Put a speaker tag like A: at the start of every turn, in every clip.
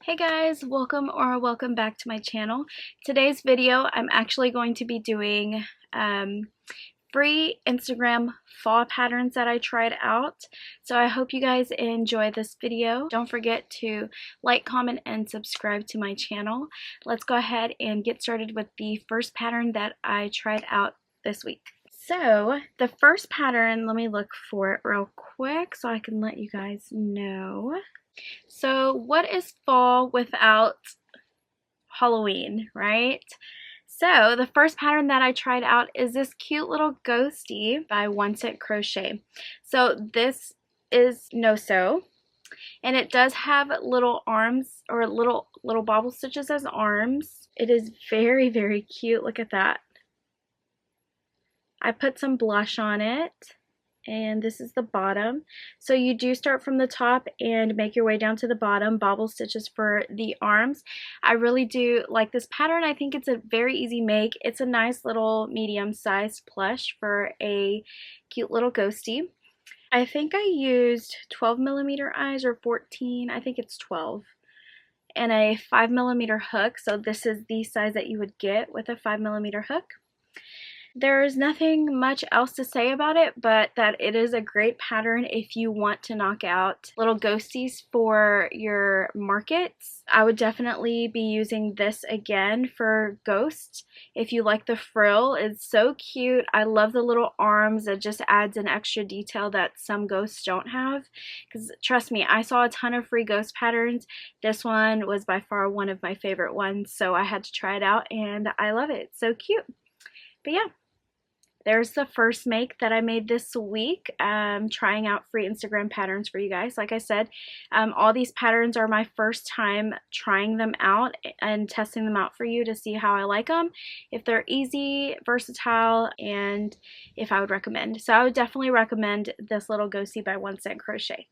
A: Hey guys, welcome back to my channel. Today's video I'm actually going to be doing free Instagram fall patterns that I tried out. So I hope you guys enjoy this video. Don't forget to like, comment, and subscribe to my channel. Let's go ahead and get started with the first pattern that I tried out this week. So the first pattern, let me look for it real quick so I can let you guys know. So what is fall without Halloween, right? So the first pattern that I tried out is this cute little Ghosty by One Cent Crochet. So this is no-sew, and it does have little arms or little bobble stitches as arms. It is very, very cute. Look at that. I put some blush on it. And this is the bottom. So you do start from the top and make your way down to the bottom, bobble stitches for the arms. I really do like this pattern. I think it's a very easy make. It's a nice little medium-sized plush for a cute little ghosty. I think I used 12mm eyes or 14, I think it's 12. And a 5mm hook, so this is the size that you would get with a 5mm hook. There's nothing much else to say about it, but that it is a great pattern if you want to knock out little ghosties for your markets. I would definitely be using this again for ghosts. If you like the frill, it's so cute. I love the little arms. It just adds an extra detail that some ghosts don't have. Because trust me, I saw a ton of free ghost patterns. This one was by far one of my favorite ones, so I had to try it out and I love it. It's so cute. But yeah. There's the first make that I made this week, trying out free Instagram patterns for you guys. Like I said, all these patterns are my first time trying them out and testing them out for you to see how I like them, if they're easy, versatile, and if I would recommend. So I would definitely recommend this little Ghosty by One Cent Crochet.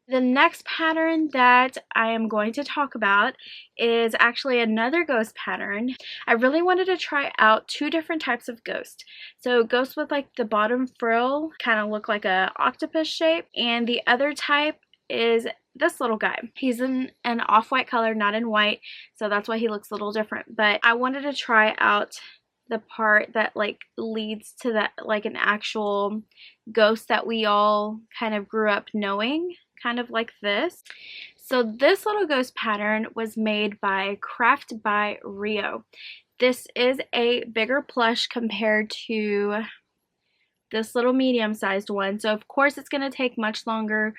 A: The next pattern that I am going to talk about is actually another ghost pattern. I really wanted to try out two different types of ghost. So ghost with like the bottom frill, kind of look like a octopus shape, and the other type is this little guy. He's in an off-white color, not in white, so that's why he looks a little different. But I wanted to try out the part that like leads to that, like an actual ghost that we all kind of grew up knowing. Kind of like this. So this little ghost pattern was made by Craft by Rio. This is a bigger plush compared to this little medium-sized one. So of course it's going to take much longer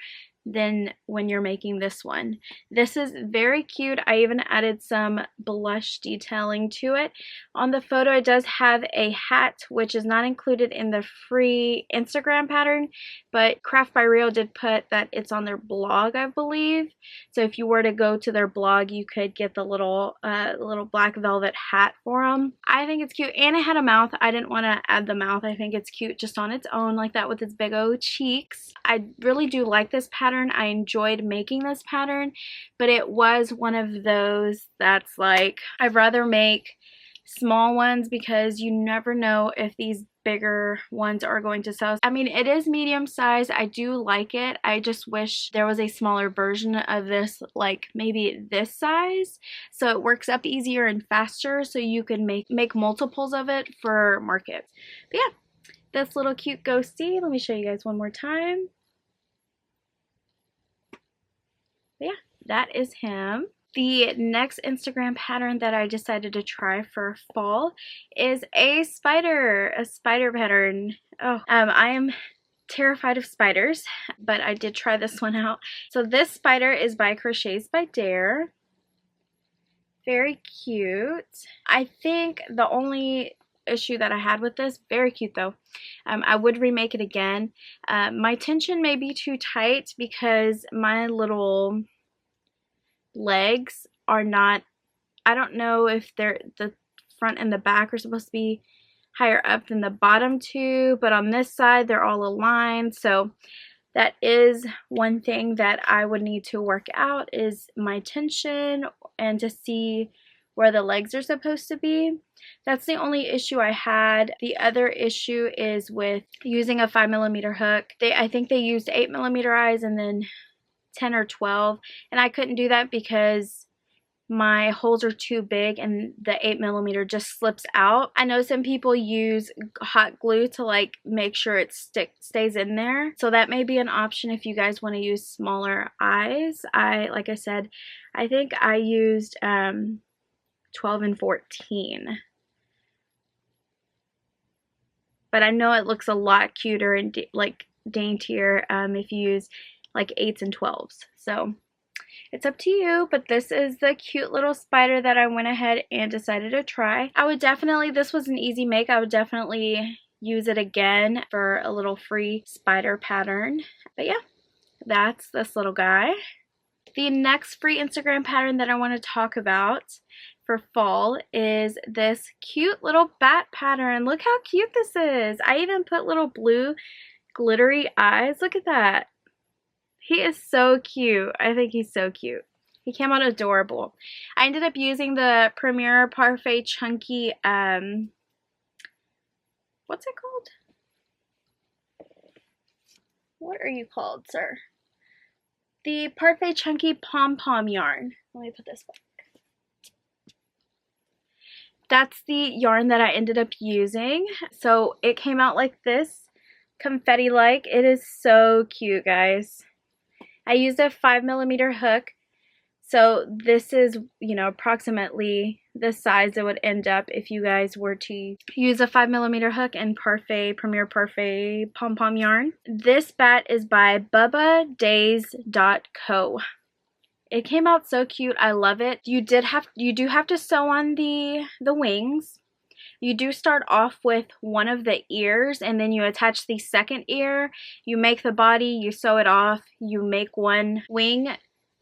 A: than when you're making this one. This is very cute. I even added some blush detailing to it. On the photo it does have a hat, which is not included in the free Instagram pattern, but Craft by Rio did put that it's on their blog, I believe. So if you were to go to their blog, you could get the little black velvet hat for them. I think it's cute, and it had a mouth. I didn't want to add the mouth. I think it's cute just on its own like that with its big old cheeks. I really do like this pattern. I enjoyed making this pattern, but it was one of those that's like, I'd rather make small ones because you never know if these bigger ones are going to sell. I mean, it is medium size. I do like it. I just wish there was a smaller version of this, like maybe this size, so it works up easier and faster, so you can make multiples of it for markets. But yeah, this little cute ghosty, let me show you guys one more time. But yeah, that is him. The next Instagram pattern that I decided to try for fall is a spider pattern. Oh, I am terrified of spiders, but I did try this one out. So this spider is by Crochets by Dare. Very cute. I think the only issue that I had with this, very cute though, I would remake it again. My tension may be too tight because my little legs are not, I don't know if they're, the front and the back are supposed to be higher up than the bottom two, but on this side they're all aligned. So that is one thing that I would need to work out, is my tension and to see where the legs are supposed to be. That's the only issue I had. The other issue is with using a 5mm hook. I think they used 8mm eyes and then 10 or 12, and I couldn't do that because my holes are too big and the 8mm just slips out. I know some people use hot glue to like make sure it stays in there, so that may be an option if you guys want to use smaller eyes. Like I said, I think I used 12 and 14, but I know it looks a lot cuter and like daintier if you use like 8s and 12s. So it's up to you, but this is the cute little spider that I went ahead and decided to try. I would definitely, this was an easy make, I would definitely use it again for a little free spider pattern. But yeah, that's this little guy. The next free Instagram pattern that I want to talk about for fall is this cute little bat pattern. Look how cute this is. I even put little blue glittery eyes. Look at that. He is so cute. I think he's so cute. He came out adorable. I ended up using the Premier Parfait Chunky, what's it called? What are you called, sir? The Parfait Chunky Pom Pom yarn. Let me put this back. That's the yarn that I ended up using. So it came out like this, confetti-like. It is so cute, guys. I used a 5mm hook, so this is, you know, approximately the size it would end up if you guys were to use a 5mm hook and Premier Parfait Pom Pom yarn. This bat is by BubbaDays.co. It came out so cute. I love it. You do have to sew on the wings. You do start off with one of the ears and then you attach the second ear. You make the body, you sew it off, you make one wing.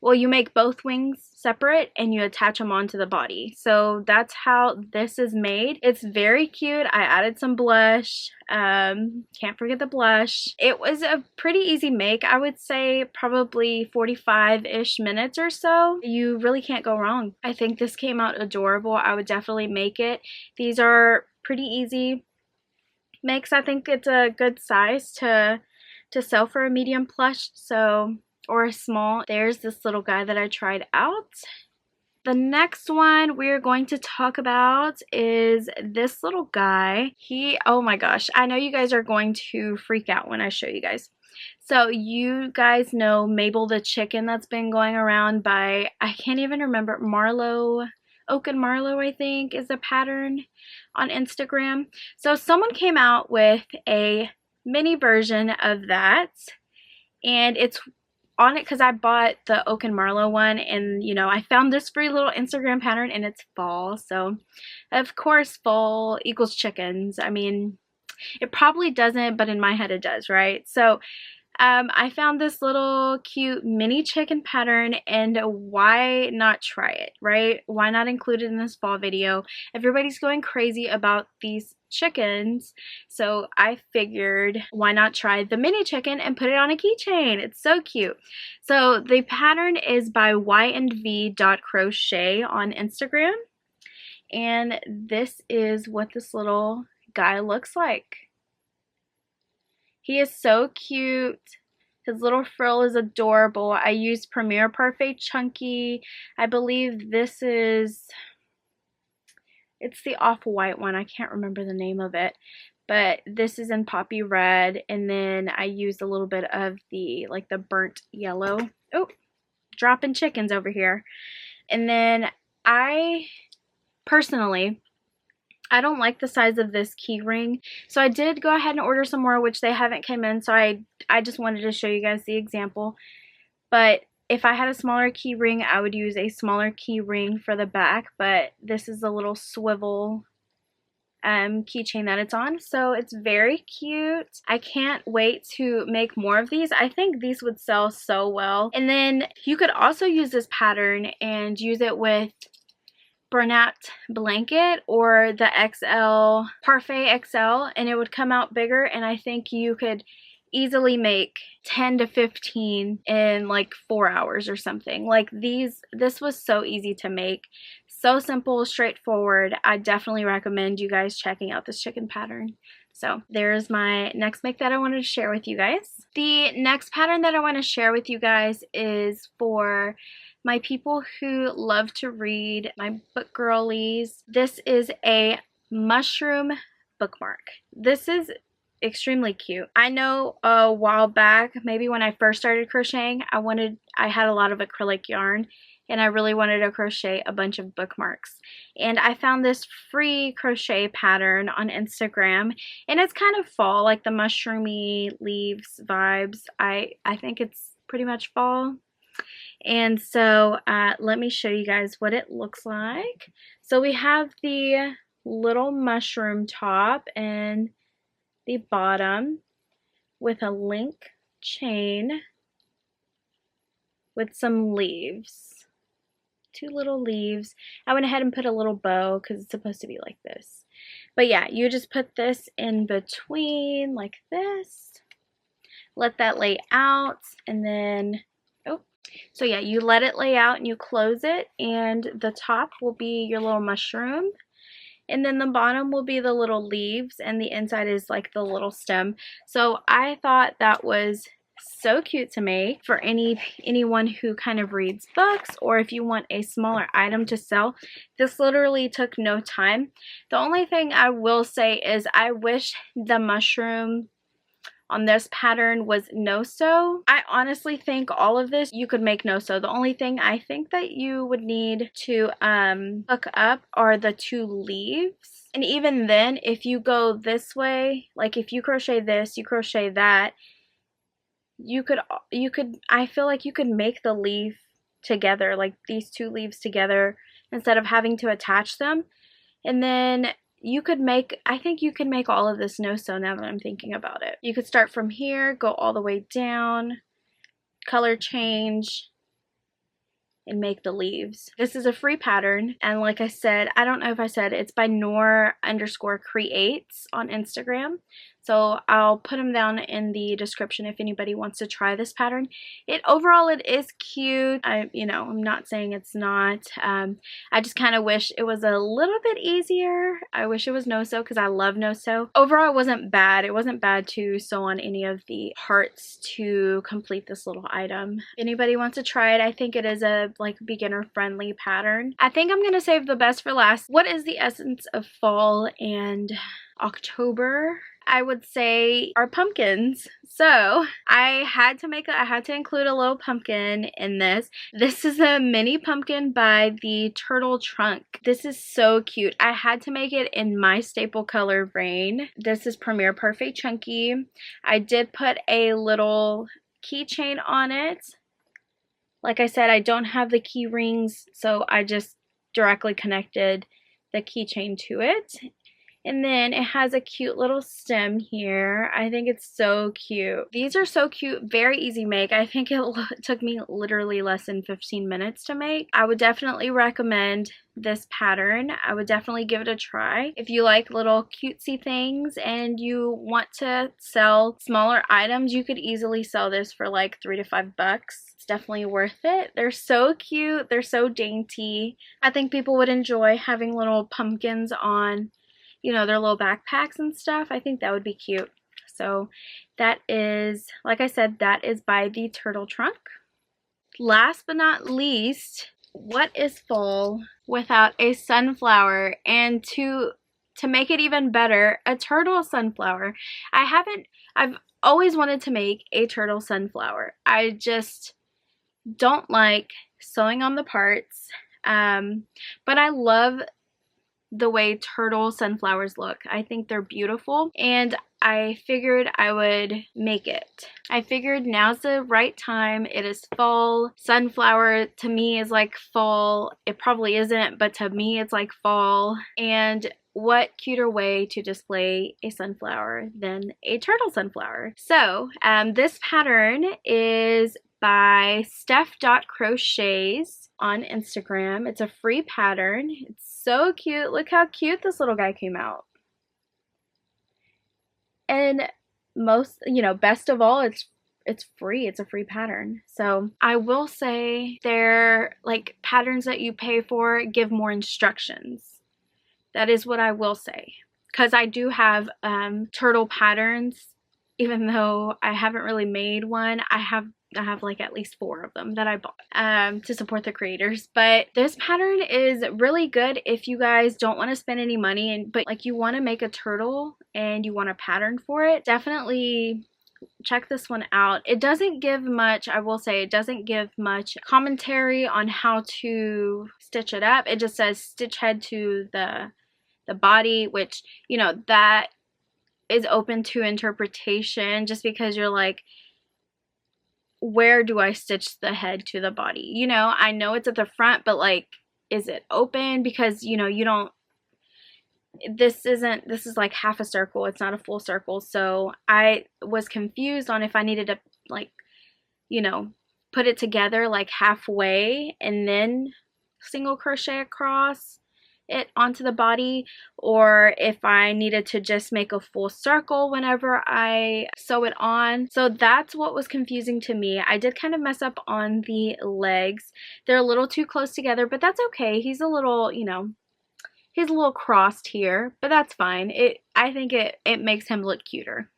A: Well, you make both wings separate and you attach them onto the body. So that's how this is made. It's very cute. I added some blush. Can't forget the blush. It was a pretty easy make. I would say probably 45-ish minutes or so. You really can't go wrong. I think this came out adorable. I would definitely make it. These are pretty easy makes. I think it's a good size to sew for a medium plush. So, or a small. There's this little guy that I tried out. The next one we're going to talk about is this little guy. Oh my gosh, I know you guys are going to freak out when I show you guys. So you guys know Mabel the chicken that's been going around by, I can't even remember, Oak and Marlowe, I think, is the pattern on Instagram. So someone came out with a mini version of that, and it's on it because I bought the Oak and Marlowe one, and you know, I found this free little Instagram pattern and it's fall, so of course fall equals chickens. I mean, it probably doesn't, but in my head it does, right? So I found this little cute mini chicken pattern, and why not try it, right? Why not include it in this fall video? Everybody's going crazy about these chickens, so I figured why not try the mini chicken and put it on a keychain. It's so cute. So the pattern is by yandv.crochet on Instagram, and this is what this little guy looks like. He is so cute. His little frill is adorable. I used Premier Parfait Chunky. I believe this is, it's the off-white one. I can't remember the name of it. But this is in poppy red. And then I used a little bit of the, like the burnt yellow. Oh, dropping chickens over here. And then I personally, I don't like the size of this key ring, so I did go ahead and order some more, which they haven't come in, so I just wanted to show you guys the example. But if I had a smaller key ring, I would use a smaller key ring for the back, but this is a little swivel keychain that it's on, so it's very cute. I can't wait to make more of these. I think these would sell so well. And then you could also use this pattern and use it with Bernat blanket or the XL Parfait XL, and it would come out bigger, and I think you could easily make 10 to 15 in like 4 hours or something. Like this was so easy to make, so simple, straightforward. I definitely recommend you guys checking out this chicken pattern. So there's my next make that I wanted to share with you guys. The next pattern that I want to share with you guys is for my people who love to read, my book girlies, this is a mushroom bookmark. This is extremely cute. I know a while back, maybe when I first started crocheting, I had a lot of acrylic yarn and I really wanted to crochet a bunch of bookmarks. And I found this free crochet pattern on Instagram, and it's kind of fall, like the mushroomy leaves vibes. I think it's pretty much fall. And so let me show you guys what it looks like. So we have the little mushroom top and the bottom with a link chain with some leaves. 2 little leaves. I went ahead and put a little bow because it's supposed to be like this. But yeah, you just put this in between like this. Let that lay out, and then, oh, so yeah, you let it lay out and you close it, and the top will be your little mushroom. And then the bottom will be the little leaves, and the inside is like the little stem. So I thought that was so cute to make for anyone who kind of reads books, or if you want a smaller item to sell. This literally took no time. The only thing I will say is I wish the mushroom on this pattern was no-sew. I honestly think all of this you could make no-sew. The only thing I think that you would need to hook up are the 2 leaves. And even then, if you go this way, like if you crochet this, you crochet that, you could I feel like you could make the leaf together, like these 2 leaves together, instead of having to attach them. And then you could make, I think you can make all of this no-sew now that I'm thinking about it. You could start from here, go all the way down, color change, and make the leaves. This is a free pattern, and like I said, I don't know if I said, it's by Nor_creates on Instagram. So I'll put them down in the description if anybody wants to try this pattern. Overall it is cute. I'm not saying it's not. I just kind of wish it was a little bit easier. I wish it was no-sew because I love no-sew. Overall it wasn't bad. It wasn't bad to sew on any of the parts to complete this little item. If anybody wants to try it, I think it is a like beginner friendly pattern. I think I'm gonna save the best for last. What is the essence of fall and October? I would say are pumpkins. So I had to include a little pumpkin in this. This is a mini pumpkin by the Turtle Trunk. This is so cute. I had to make it in my staple color Rain. This is Premier Perfect Chunky. I did put a little keychain on it. Like I said, I don't have the key rings, so I just directly connected the keychain to it. And then it has a cute little stem here. I think it's so cute. These are so cute, very easy make. I think it took me literally less than 15 minutes to make. I would definitely recommend this pattern. I would definitely give it a try. If you like little cutesy things and you want to sell smaller items, you could easily sell this for like $3 to $5. It's definitely worth it. They're so cute. They're so dainty. I think people would enjoy having little pumpkins on, you know, their little backpacks and stuff. I think that would be cute. So that is, like I said, that is by the Turtle Trunk. Last but not least, what is fall without a sunflower? And to make it even better, a turtle sunflower. I've always wanted to make a turtle sunflower. I just don't like sewing on the parts, but I love the way turtle sunflowers look. I think they're beautiful, and I figured I would make it. I figured now's the right time. It is fall. Sunflower to me is like fall. It probably isn't, but to me it's like fall. And what cuter way to display a sunflower than a turtle sunflower? So this pattern is by Steph.crochets on Instagram. It's a free pattern. It's so cute. Look how cute this little guy came out. And best of all, it's free. It's a free pattern. So I will say they're like patterns that you pay for give more instructions. That is what I will say. Because I do have turtle patterns. Even though I haven't really made one, I have I have like at least 4 of them that I bought to support the creators. But this pattern is really good if you guys don't want to spend any money but like you want to make a turtle and you want a pattern for it. Definitely check this one out. It doesn't give much, I will say, it doesn't give much commentary on how to stitch it up. It just says stitch head to the body, which, you know, that is open to interpretation, just because you're like, where do I stitch the head to the body? You know, I know it's at the front, but like, is it open? Because, you know, you don't, this is like half a circle, it's not a full circle. So I was confused on if I needed to, like, you know, put it together like halfway and then single crochet across it onto the body, or if I needed to just make a full circle whenever I sew it on. So that's what was confusing to me. I did kind of mess up on the legs. They're a little too close together, but that's okay. He's a little, you know, he's a little crossed here, but that's fine. I think it makes him look cuter.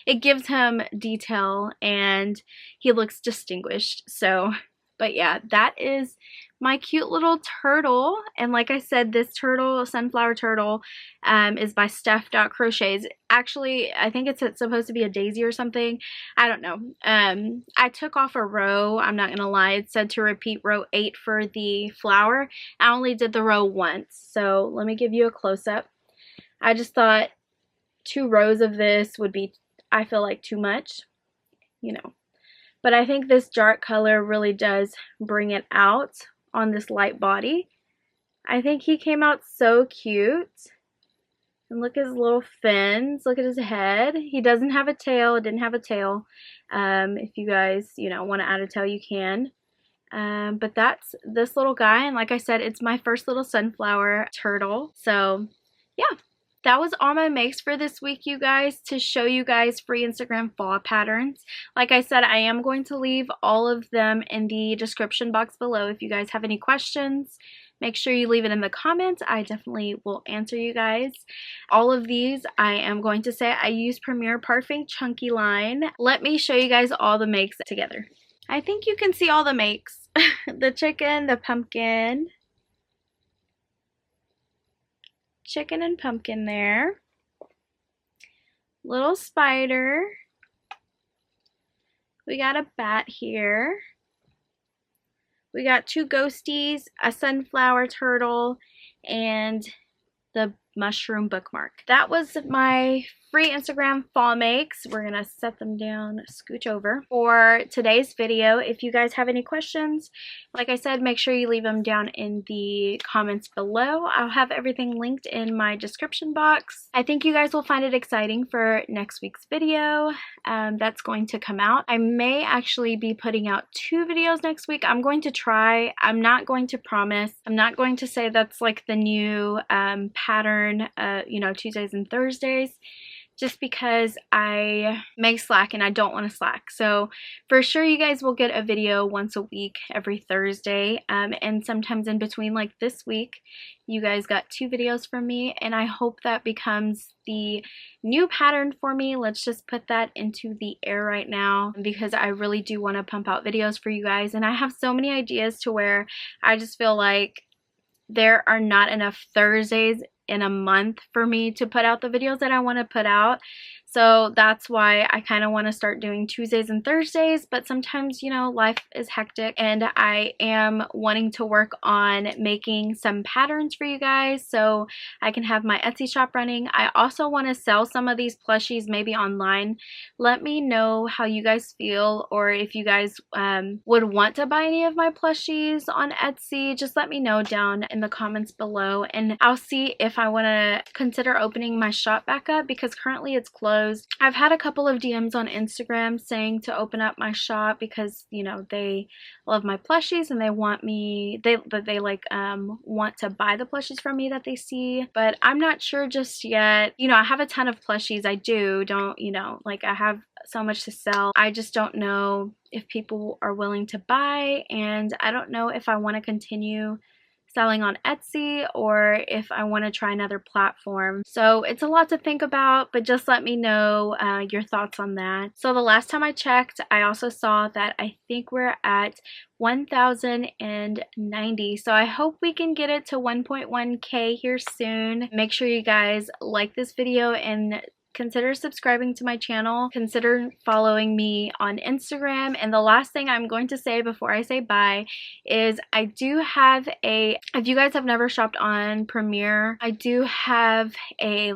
A: It gives him detail and he looks distinguished. So, but yeah, that is my cute little turtle. And like I said, this turtle, sunflower turtle, is by Steph.Crochets. Actually, I think it's supposed to be a daisy or something. I don't know. I took off a row. I'm not gonna lie. It said to repeat row 8 for the flower. I only did the row once. So let me give you a close-up. I just thought 2 rows of this would be, I feel like, too much, you know. But I think this dark color really does bring it out on this light body. I think he came out so cute. And look at his little fins. Look at his head. He doesn't have a tail. It didn't have a tail. If you guys, you know, want to add a tail, you can. But that's this little guy. And like I said, it's my first little sunflower turtle. So yeah. That was all my makes for this week, you guys, to show you guys free Instagram fall patterns. Like I said, I am going to leave all of them in the description box below. If you guys have any questions, make sure you leave it in the comments. I definitely will answer you guys. All of these, I am going to say I use Premier Parfait Chunky line. Let me show you guys all the makes together. I think you can see all the makes. The chicken, the pumpkin, chicken and pumpkin there, little spider, we got a bat here, we got 2 ghosties, a sunflower turtle, and the mushroom bookmark. That was my free Instagram fall makes. We're gonna set them down, scooch over for today's video. If you guys have any questions, like I said, make sure you leave them down in the comments below. I'll have everything linked in my description box. I think you guys will find it exciting for next week's video that's going to come out. I may actually be putting out 2 videos next week. I'm going to try. I'm not going to promise. I'm not going to say that's like the new pattern, you know, Tuesdays and Thursdays, just because I may slack and I don't want to slack. So for sure you guys will get a video once a week, every Thursday, and sometimes in between, like this week you guys got 2 videos from me, and I hope that becomes the new pattern for me. Let's just put that into the air right now, because I really do want to pump out videos for you guys, and I have so many ideas to where I just feel like there are not enough Thursdays in a month for me to put out the videos that I want to put out. So that's why I kind of want to start doing Tuesdays and Thursdays, but sometimes, you know, life is hectic, and I am wanting to work on making some patterns for you guys so I can have my Etsy shop running. I also want to sell some of these plushies maybe online. Let me know how you guys feel, or if you guys would want to buy any of my plushies on Etsy. Just let me know down in the comments below, and I'll see if I want to consider opening my shop back up, because currently it's closed. I've had a couple of DMs on Instagram saying to open up my shop because, you know, they love my plushies and they want me, they want to buy the plushies from me that they see, but I'm not sure just yet. You know, I have a ton of plushies. You know, like I have so much to sell. I just don't know if people are willing to buy, and I don't know if I want to continue selling on Etsy or if I want to try another platform. So it's a lot to think about, but just let me know your thoughts on that. So the last time I checked, I also saw that I think we're at 1,090. So I hope we can get it to 1.1K here soon. Make sure you guys like this video and consider subscribing to my channel. Consider following me on Instagram. And the last thing I'm going to say before I say bye is I do have if you guys have never shopped on Premiere, I do have a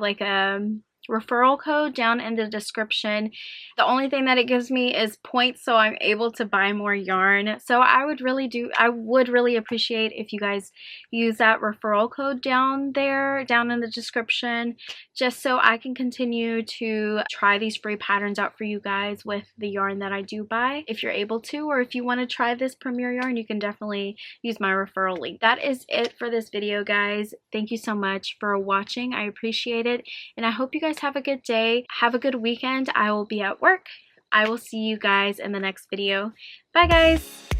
A: referral code down in the description. The only thing that it gives me is points, so I'm able to buy more yarn. So I would really appreciate if you guys use that referral code down in the description, just so I can continue to try these free patterns out for you guys with the yarn that I do buy. If you're able to, or if you want to try this Premiere yarn, you can definitely use my referral link. That is it for this video, guys. Thank you so much for watching. I appreciate it, and I hope you guys have a good day. Have a good weekend. I will be at work. I will see you guys in the next video. Bye, guys.